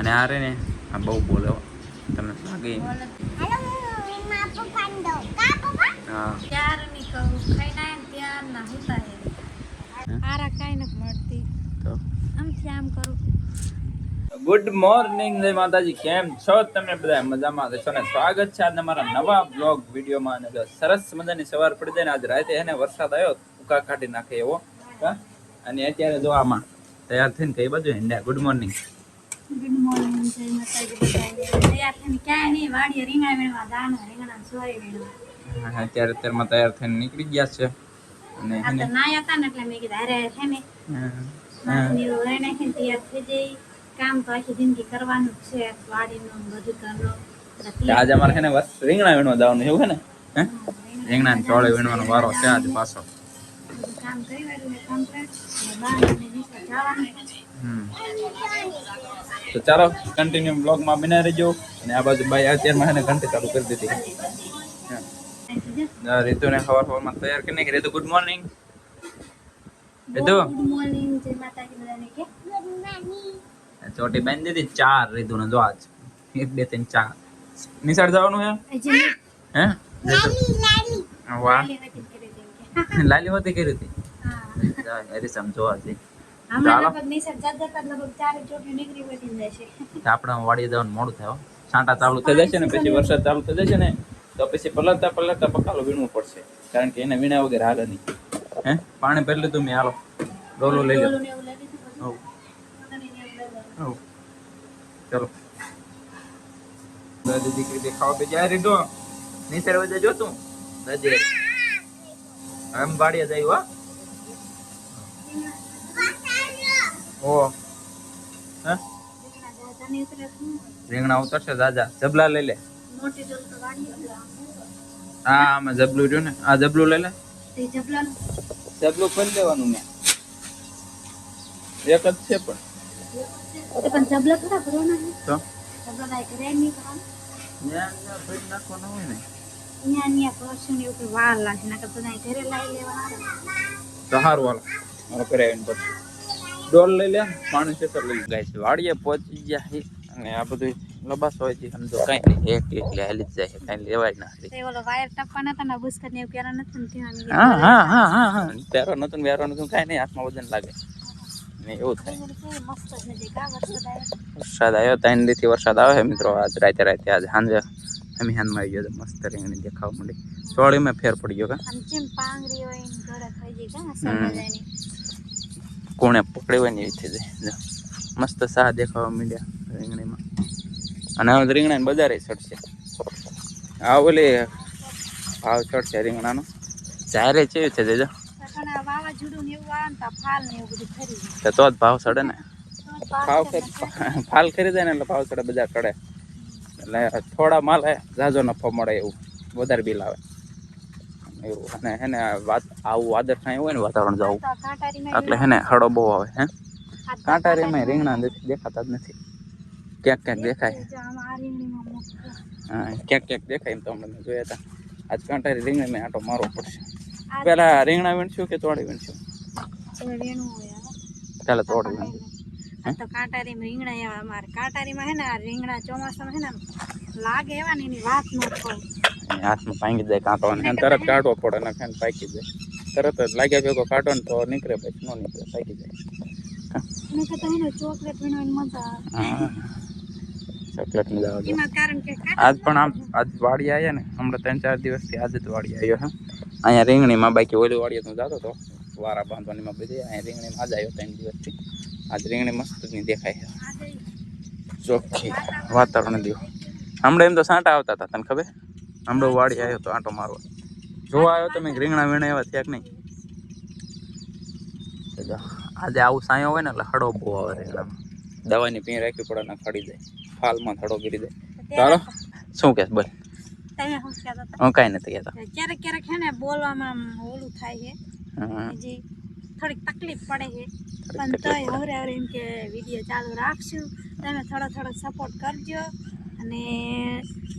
અને આ રે ને આ બહુ બોલે તમને લાગે હા ત્યારની કહું ખાઈને આયા ને ત્યારના હતા હે આરા કાંઈ નથી મળતી તો આમથી આમ કરું ગુડ મોર્નિંગ જય માતાજી, કેમ છો તમે બધા? મજામાં છો ને? સ્વાગત છે આજના મારા નવા બ્લોગ વિડીયોમાં. અને જો સરસ મજાની સવાર પડી જાય ને આજ રાતે હે ને વરસાદ આવ્યો ઉકા કાઢી નાખે એવો હા. અને અત્યારે જો આમાં તૈયાર થઈને કઈ બાજુ હેંડ્યા. Good morning. ગુડ મોર્નિંગ જય માતાજી બધાને. તૈયાર થઈને ક્યાંય નહીં, વાડીએ રીંગણા વીણવા દાણા રીંગણા સોરી વીણવા. અત્યારમાં તૈયાર થઈને નીકળી ગયા છે. અને આ તો નાયા હતા ને એટલે મેં કીધું અરે છે ને માથની રોઈ નાખીને તૈયાર થઈ જઈ. કામ તો આખી જિંદગી કરવાનું જ છે, વાડીનું બધું કરવાનું. આજે અમારે છે ને બસ રીંગણા વીણવા જવાનું એવું છે ને હે રીંગણા ને ચોળે વીણવાનો વારો છે આજે પાછો. કામ કરી વાળું કમ્પ્લીટ અને બાને નીચે જવાનું. તો ચાલો કન્ટિન્યુ બ્લોગમાં બના રહેજો. અને આ બાજુ બાઈ અત્યારમાં છે ને ઘંટી ચાલુ કરી દીધી. રીતુને સવારમાં તૈયાર કરીને રીતુ ગુડ મોર્નિંગ. રીતુ ગુડ મોર્નિંગ જય માતાજી બધાને. કે ગુડ મોર્નિંગ. ચોટી બાંધી દીધી 4 રીતુને જો આજ 1 2 3 4 નિશાળ જવાનું હે હે વાહ લાલી હોતી કરી હતી હા એરી સમજો આજે આપણા વાડી જવાનું મોડું થાય. છાંટા ચાલુ થઈ જશે ને પછી વરસાદ ચાલુ થઈ જશે ને તો પછી પલળતા પકાલો વીણવું પડશે, કારણ કે એને વીણા વગર હાલે નહીં. હે પાણી ભરી લીધું મેં, હાલો ડોલું લઈ લો. ચલો દાદી દીકરી દેખાવા બે જાય રીડો નીચે વજે જો તું દાદી આમ બાડીએ જાય હો ઓ હે રીંગણા ઉતરશે દાદા. જબલા લઈ લે. હા આમાં જબલું રહ્યું ને, આ જબલું લઈ લે. જબલું ખોલી લેવાનું ને એક જ છે પણ જબલા થોડા ભરવાના તો જબલા ઘરે નહીં કરવાનું. ન્યા ભરી નાખવાનું હોય ને ન્યા કરશું ને એવું વાર લાગે ના કરતા ઘરે લાવી લેવાના. તો સારું હાલો મારો કરે આવીને પછી ડોલ લઈ લે, પાણી છે લઈ ગાય છે. વાડીએ પહોંચી ગયા છે અને આ બધું લબાસ હોય છે સમજો કઈ નહીં, એક હાલી જ જાય, કઈ લેવાય ના. ઓલો વાયર ટપવાના હતા ને બુસ્કર ને એવું પહેરા નથી ને હા હા હા હા હા પહેરો નતું કઈ નહીં, હાથમાં વજન લાગે ને એવું થાય. વરસાદ આવ્યો 3 દીથી વરસાદ આવે છે મિત્રો. આજ રાતે આજ સાંજે હાંજમાં આવી ગયો મસ્ત રીંગણી દેખાવા મળી. ચોળીમાં ફેર પડી ગયો કોણે પકડી હોય ને એવી થઈ જાય. મસ્ત સાહ દેખાવા મળ્યા રીંગણીમાં. અને હવે રીંગણા બજારે ચડશે. આ ઓલી ભાવ ચડશે રીંગણાનો ચારે છે છે દેજો તો જ ભાવ ચડે ને. ફાલ ખરીદે ને એટલે ભાવ ચડે, બજાર ચડે. એટલે થોડા માલ ઝાઝો નફો મળે એવું, વધારે બિલ આવે એવું. અને હે ને આવું વાદળ થાય હોય ને વાતાવરણ જવું એટલે હે ને હળો બહુ આવે. હે કાંટારીમાં રીંગણા દેખાતા જ નથી, ક્યાંક દેખાય. હા ક્યાંક દેખાય. એમ તો અમને જોયા હતા. આજ કાંટારી રીંગણી આટો મારવો પડશે. પેલા રીંગણા વીણશું કે તોડી વીણશું? ચાલો તોડી વીણશું. તો કાંટારી રીંગણા અમારે કાંટારીમાં હે ને રીંગણા ચોમાસામાં હે ને લાગે એવા ને એની વાત ન થાય. હાથમાં ભાંગી જાય કાંટો અને તરત કાઢવો પડે ને ખાને પાકી જાય. તરત જ લાગ્યા ભેગો કાઢો ને તો નીકળે, પછી ન નીકળે, પાકી જાય. ચોકલેટ વીણવાની મજા આવે. ચોકલેટ મજા આવે. આજ પણ આજ વાડી આવ્યા ને હમણાં 3-4 દિવસથી આજે જ વાડી આવ્યો. હા અહીંયા રીંગણીમાં, બાકી ઓલી વાડીએ હું જતો હતો વારા બાંધવાનીમાં બધી. અહીંયા રીંગણીમાં આજ આવ્યો 3 દિવસથી. આજ રીંગણી મસ્ત ની દેખાય છે, ચોખ્ખી વાતાવરણ દેવું. હમણાં એમ તો સાંટા આવતા હતા, તને ખબર? હમણાં વાડી આવ્યો તો આંટો મારવા જોવા આવ્યો. તમે રીંગણા વીણા એવા થયા કે નહીં? આજે આવું સાયો હોય ને એટલે હળો બહુ આવે રીંગણામાં. દવાની પી રાખવી પડે ને ખડી જાય, ફાલમાં થડો ગીરી જાય. ચાલો શું કે બોલ? હું કઈ નથી કહેતો. ક્યારેક ક્યારેક હે ને બોલવામાં ઓલું થાય છે, થોડીક તકલીફ પડે છે, પણ તોય હવે એમ કે વિડીયો ચાલુ રાખશું. તમે થોડો સપોર્ટ કરજો અને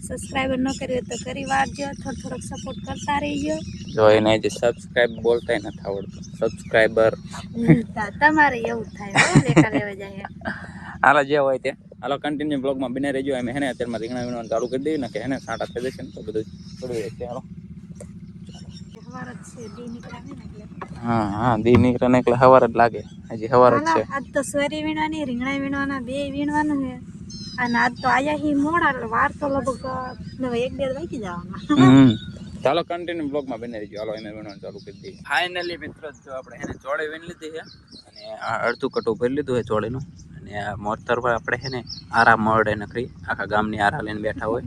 સબસ્ક્રાઈબર ન કર્યું તો કરી વાળજો. થોડોક સપોર્ટ કરતા રહીજો. જો એને જે સબસ્ક્રાઇબ બોલતા નથી આવડતું. સબસ્ક્રાઈબર તમારે એવું થાય હો, લેખા લેવા જાય. હાલા જે હોય તે હાલો કન્ટિન્યુ બ્લોગમાં બને રહેજો. અમે હેને અત્યારમાં રીંગણા વીણવાનું ચાલુ કરી દઈએ ને કે હેને સાંટા થઈ જશે ને તો બધું થોડું રહેશે. હાલો હા દી નીકળે ને એટલે સવાર જ લાગે. હજી સવાર જ છે. આજ તો સોરી વીણવાની રીંગણા વીણવાના બે વીણવાનું છે. અને આજ તો આયા હી મોડા એટલે વાર તો લગભગ 1-1.5 વાગી જવાના. ચાલો કન્ટિન્યુ બ્લોગમાં બને રહેજો. હાલો અમે વીણવાનું ચાલુ કરી દઈએ. ફાઇનલી મિત્રો જો આપણે એને ચોળે વીણ લીધી છે અને અડધું કટું ભરી લીધું છે ચોળેનું. અને આ મોતર પર આપણે છે ને આરા મળે નકરી આખા ગામની આરા લઈને બેઠા હોય.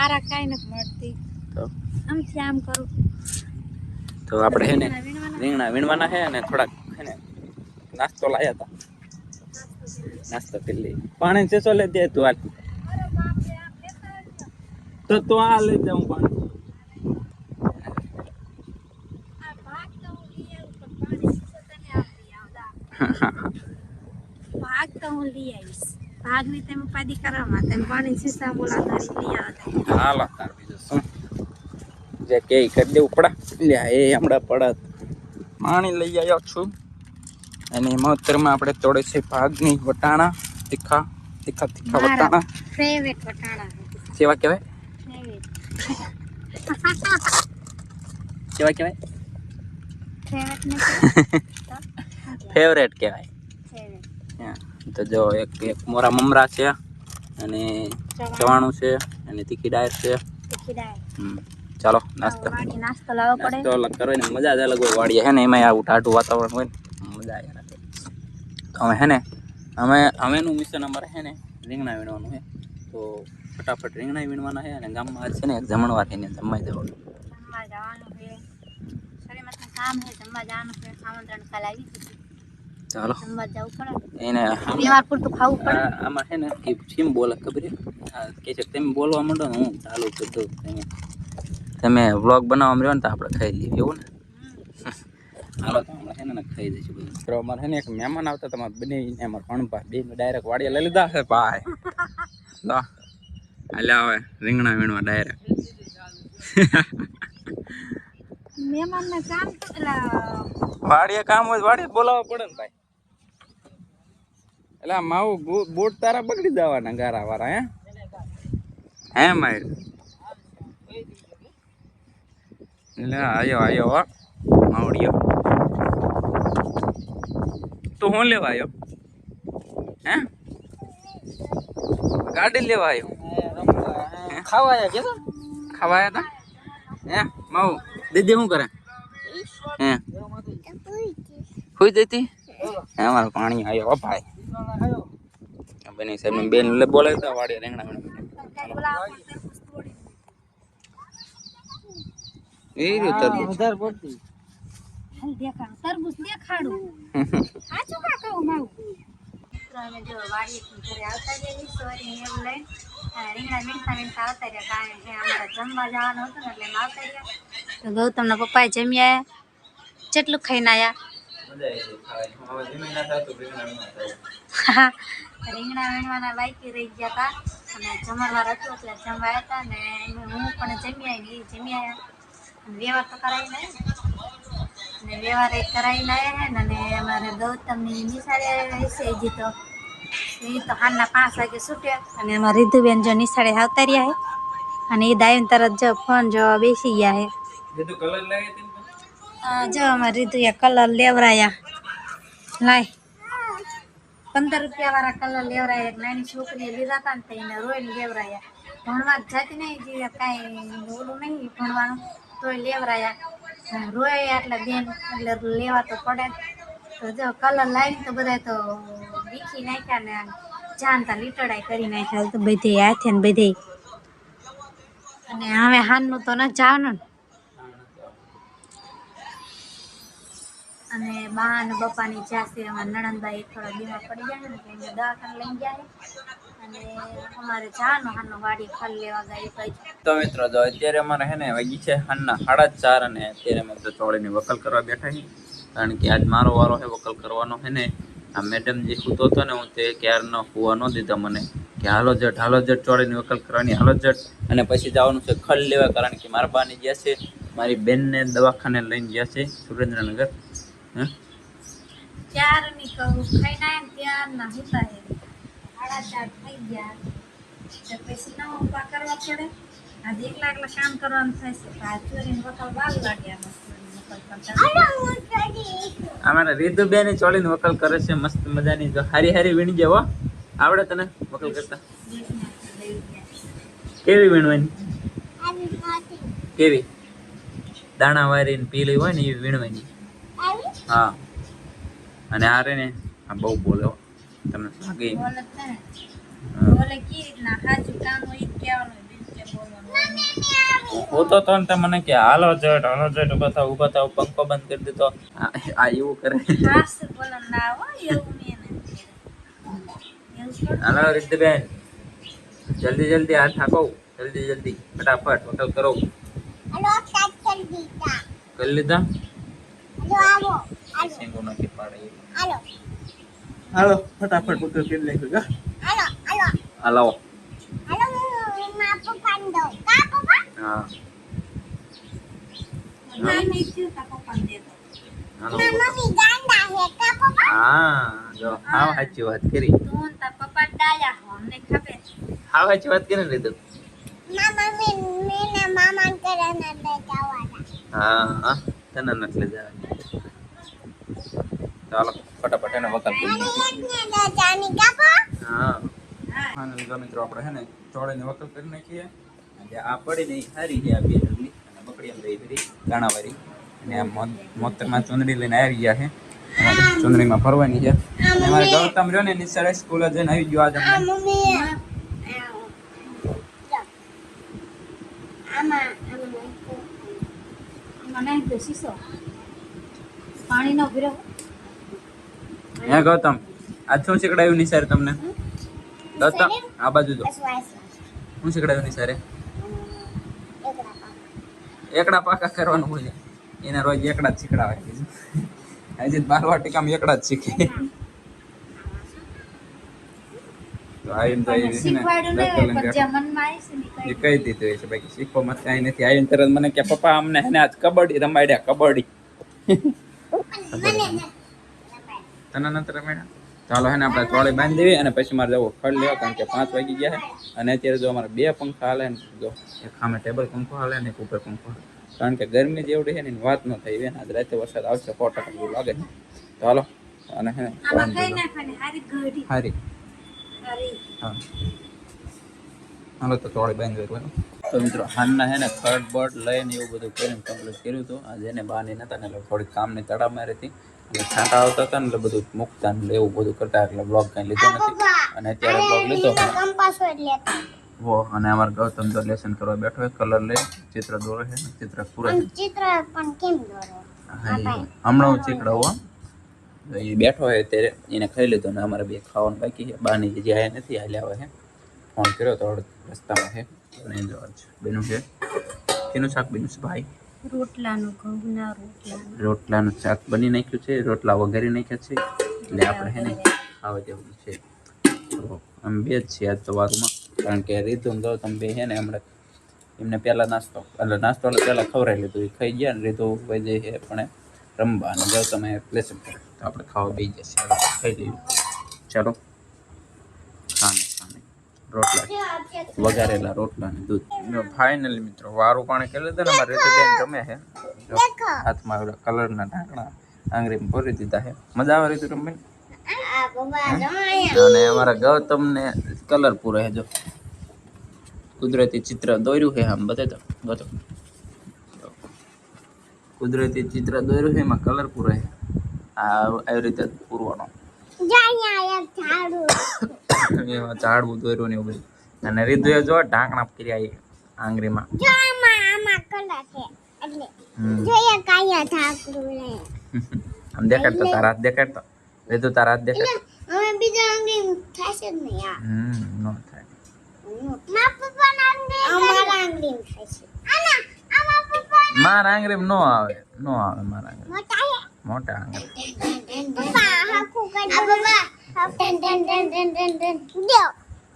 આરા કાંઈ નથી મળતી તો આમથી આમ કરું તો આપણે છે ને રીંગણા વીણવાના છે અને થોડાક છે ને નાસ્તો લાયા હતા. નાસ્તો કરી લઈએ. પાણી છે લે દે તું હાલ તો આ લઈ જાઉં પાણી. ભાગ તો હું લઈ આવીશ. ભાગ ની તમે ઉપાધિ કરવામાં તમે પાણી સીસા બોલા લઈ આવતા. હાલો તાર બીજું શું જે કે કરી દેવું પડા લે એ હમણાં પડા પાણી લઈ આવ્યો છું. અને મોતરમાં આપણે તોડે છે ભાગની વટાણા તીખા તીખા તીખા વટાણા. ફેવરેટ વટાણા કેવા કહેવાય? કેવા કહેવાય? ફેવરેટ કહેવાય. તો જો એક મોરા મમરા છે અને ચવાણું છે અને તીખી ડાયર છે. ચાલો નાસ્તો લાવવો પડે. નાસ્તો અલગ કરો ને મજા જ અલગ હોય. વાડીએ હે ને એમાં આવું ટાઢું વાતાવરણ હોય ને મજા આવે. તો અમે હે ને અમેનું મિશન અમારે હે ને રીંગણા વીણવાનું છે. તો ફટાફટ રીંગણા વીણવાના છે અને ગામમાં આજ છે ને એક જમણવાર એને જમવા જવાનું. જમવા જવાનું છે. શરીરમાં કામ છે જમવા જવાનું છે. આમંત્રણ કાલ આવી ગયું. ચાલો જમવા જવું પડે. એને વ્યવહાર પૂરતું ખાવું પડે. આમાં છે ને એ કેમ બોલે ખબર છે કે તમે બોલવા માંડો ને હું ચાલુ કરી દઉં. તમે વ્લોગ બનાવવા રહ્યો ને તો આપણે ખાઈ લઈએ એવું ને. હાલો તો હમણાં છે ને ખાઈ દઈશું બધું. તો અમારે છે ને એક મહેમાન આવતા તમારે બને અમારે ભણપા બે ડાયરેક્ટ વાડીએ લઈ લીધા છે ભાઈ. હાલ્યા હવે રીંગણા વીણવા ડાયરેક્ટ. મહેમાનને કામ વાડીએ કામ હોય વાડીએ બોલાવવા પડે ને ભાઈ. એટલે માવું બૂટ તારા બગડી જવાના ગારા વાળા હે માય. એટલે આયો હો માવડિયો. તું શું લેવા આવ્યો હે? ગાડી લેવા આવ્યો? ખાવાયા કે ખાવાયા તા હે માવ? દીદી શું કરે હે? સુઈ જતી હે? અમારું પાણી આવ્યો ભાઈ. બની સાહેબ બેન બોલાવતા વાડીએ રીંગણા તરબૂચ દેખાડું. સાચું કા કહું માવું. અમે જો વાડીએ ઘરે આવતા જઈએ સોરી એવું લઈને રીંગણા વીણતા આવતા રહ્યા. કારણ કે અમારે જમવા જવાનું હતું ને એટલે એમ આવતા રહ્યા. તો ગૌતમના પપ્પાએ જમી આવ્યા. કેટલું ખાઈને આવ્યા? રીંગણા વીણવાના બાકી રહી ગયા હતા અને જમણવાર હતું એટલે જમવા હતા ને હું પણ જમી આવી જમી આવ્યા. વ્યવહાર તો કરાવીને અને વ્યવહાર એક કરાવીને આવ્યા ને. અને અમારે ગૌતમની નિશાળે હશે હજી તો એ તો હાલના 5 વાગે છૂટ્યા. અને એમાં રીધુબેન જો નિશાળે આવતા રહ્યા છે અને એ દાઈન તરત જો ફોન જોવા બેસી ગયા છે. જો અમારે રીધુએ કલર લેવરાયા. લાય 15 રૂપિયા વાળા કલર લેવરાયા. એક નાની છોકરીએ લીધા હતા ને તો એને રોઈને લેવરાયા. ભણવા જતી નહીં જે કાંઈ ઓલું નહીં ભણવાનું તોય લેવરાયા. રોય એટલે બેન એટલે લેવા તો પડે. તો જો કલર લાવીને તો બધા તો વીખી નાખ્યા ને જાનતા લીટડાઈ કરી નાખ્યા. તો બધે હાથે ને બધે. અને હવે હાનનું તો ન જવાનું ને. અને બા અને બપ્પાની જાશે અમારા નણંદભાઈ થોડા બીમાર પડી જાય ને એને દવાખાને લઈ જાય. અને અમારે જવાનું હાનો વાડી ફળ લેવા ગઈ. તો મિત્રો જો અત્યારે અમારે હે ને વાગી છે હાનના 4:30 અને અત્યારે અમે તો ચોળીની વકલ કરવા બેઠા છીએ. કારણ કે આજ મારો વારો છે વકલ કરવાનો છે ને. આ મેડમ જે સૂતો હતો ને હું તે ક્યારનો સુવા ન દીધા મને કે હાલો જટ ચોળીની વકલ કરવાની હાલો જટ. અને પછી જવાનું છે ખલ લેવા. કારણ કે મારા બાની ગયા છે મારી બેનને દવાખાને લઈને ગયા છે સુરેન્દ્રનગર. ચારની કહું ખાઈને ત્યાર ના હતા. 4:30 થઈ ગયા તો પછી ના ઊભા કરવા પડે. આજે એકલા કામ કરવાનું થાય છે. આ ચોરીને વકલ વાર લાગે આમાં અમારા રીતુબેન ચોળીને વકલ કરે છે મસ્ત મજાની. જો હારી હારી વીણી જાવ. આવડે તને વકલ કરતા? કેવી વીણવાની? કેવી? દાણા વારીને પીલી હોય ને એવી વીણવાની. હા. અને આ રે ને આ બહુ બોલે હો. તમને લાગે બોલે કી રીતના હાજુ કામ હોય ઈ કહેવાનું બીજું કે બોલવાનું. હોતો તો ને મને કે હાલો જટ ઉભા થાવ પંખો બંધ કરી દીધો. આ એવું કરે. હાસ બોલન ના હોય એવું મેં નથી. હાલો રીતુબેન જલ્દી હાથ થાકો. જલ્દી ફટાફટ વકલ કરો. કરી લીધા? સિંગો નથી પાડે. હાલો ફટાફટ વકલ કરી નાખ્યો. હાલો હા હા જો હાવ સાચી વાત કરી. હાવ સાચી વાત કરી લીધું. હા તને નથી લઈ જવાની. ચાલો ફટાફટ એને વકલ કરી હા મિત્રો આપણે છે ને ચોળીને વકલ કરી નાખીએ. આ પડી ને સારી છે આ બે ડગલી અને બકડી એમ રહી ફરી દાણાવાળી. અને આ મોતરમાં ચુંદડી લઈને આવી ગયા છે. ચુંદડીમાં ફરવાની છે. અમારે ગૌતમ રહ્યો ને નિશાળે સ્કૂલે જઈને આવી ગયો આજે. પાણીનો ભીરો હે ગૌતમ આજ શું શીખડાયું નિશાળે તમને? ગૌતમ આ બાજુ જો શું શીખડાયું નિશાળે? એકડા પાકા કરવાનું હોય. એના રોજ એકડા જ શીખડાવે. આજે બાલવાટિકામાં એકડા જ શીખે. તો આવીને તો એ છે ને એ કહી દીધું છે બાકી શીખવામાં કાંઈ નથી. આવીને તરત મને કે પપ્પા અમને હે ને આજ કબડ્ડી રમાડ્યા. કબડ્ડી તને નથી રમાડ્યા? ચાલો હે ને આપણે ચોળી બાંધી દેવી અને પછી મારે જવું ખડ લેવા. કારણ કે 5 વાગી ગયા છે. અને અત્યારે જો અમારે 2 પંખા હાલે ને જો એક સામે ટેબલ પંખો હાલે ને એક ઉપર પંખો હાલે. કારણ કે ગરમી જેવડી છે ને એની વાત ન થઈ. આજ રાતે વરસાદ આવશે 100% એવું લાગે છે. ચાલો અને હે હારી હા હાલો તો ચોળી બાંધી દેવાનું. તો મિત્રો હાલના હે ને ખડ બડ લઈને એવું બધું કરીને કમ્પ્લીટ કર્યું હતું. આજે એને બહાર નતા ને એટલે થોડીક કામની તડા મારી હતી. એટલે છાંટા આવતા હતા ને એટલે બધું મૂકતા ને એવું બધું કરતા એટલે બ્લોગ કઈ લીધો નથી. અને અત્યારે બ્લોગ લીધો હો. અને અમારે ગૌતમ તો લેસન કરવા બેઠો હોય. કલર લઈ ચિત્ર દોરે છે. ચિત્ર પૂરા હમણાં હું ચીકડાવું એ બેઠો હોય ત્યારે એને ખાઈ લીધો. ને અમારે 2 ખાવાનું બાકી છે. બાની જે આયા નથી હાલ્યા આવે છે. ફોન કર્યો તો રસ્તામાં છે. અને બેનું છે એનું શાક બન્યું છે ભાઈ. રોટલાનું શાક બની નાખ્યું છે. રોટલા વઘારી નાખ્યા છે. એટલે આપણે છે ને ખાવા જેવું છે. અમે 2 જ છીએ આજ તો વારમાં. કારણ કે રીતુ ને ગૌતમ 2 છે ને હમણાં એમને પહેલાં નાસ્તો પહેલાં ખવડાવી લીધું. એ ખાઈ ગયા ને રીતુ વૈજે છે પણ રમવા અને ગૌતમ લેસન કરે. તો આપણે ખાવા બેસી જશે. ખાઈ લઈએ ચાલો. ખાને રોટલા વઘારેલા રોટલા ને દૂધ. ફાઇનલી મિત્રો વારું પાણી કરી લીધું ને અમારે રીતુબેન રમે છે. હાથમાં ઓલા કલરના ઢાંકણા આંગળીમાં ભરી દીધા છે. મજા આવે રીતુ રમે. અને અમારા ગૌતમ ને કલર પૂરો છે. જો કુદરતી ચિત્ર દોર્યું છે આમ બધે. તો ગૌતમ કુદરતી ચિત્ર દોર્યું છે એમાં કલર પૂરો છે. આ આવી રીતે પૂરવાનો એમાં ઝાડવું દોર્યું ને એવું બધું. અને રીધુએ જો ઢાંકણા કર્યા આંગળીમાં. આમ દેખાડતો તારા હાથ દેખાડતો. રીધુ તારા હાથ દેખાડતો. નો થાય. મારા આંગળી નો આવે મારા આંગળી મોટા આંગળી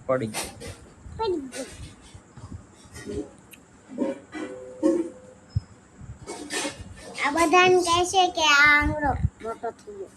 પડી આ બધાને કહે છે કે આ આંગળો મોટો થઈ ગયો.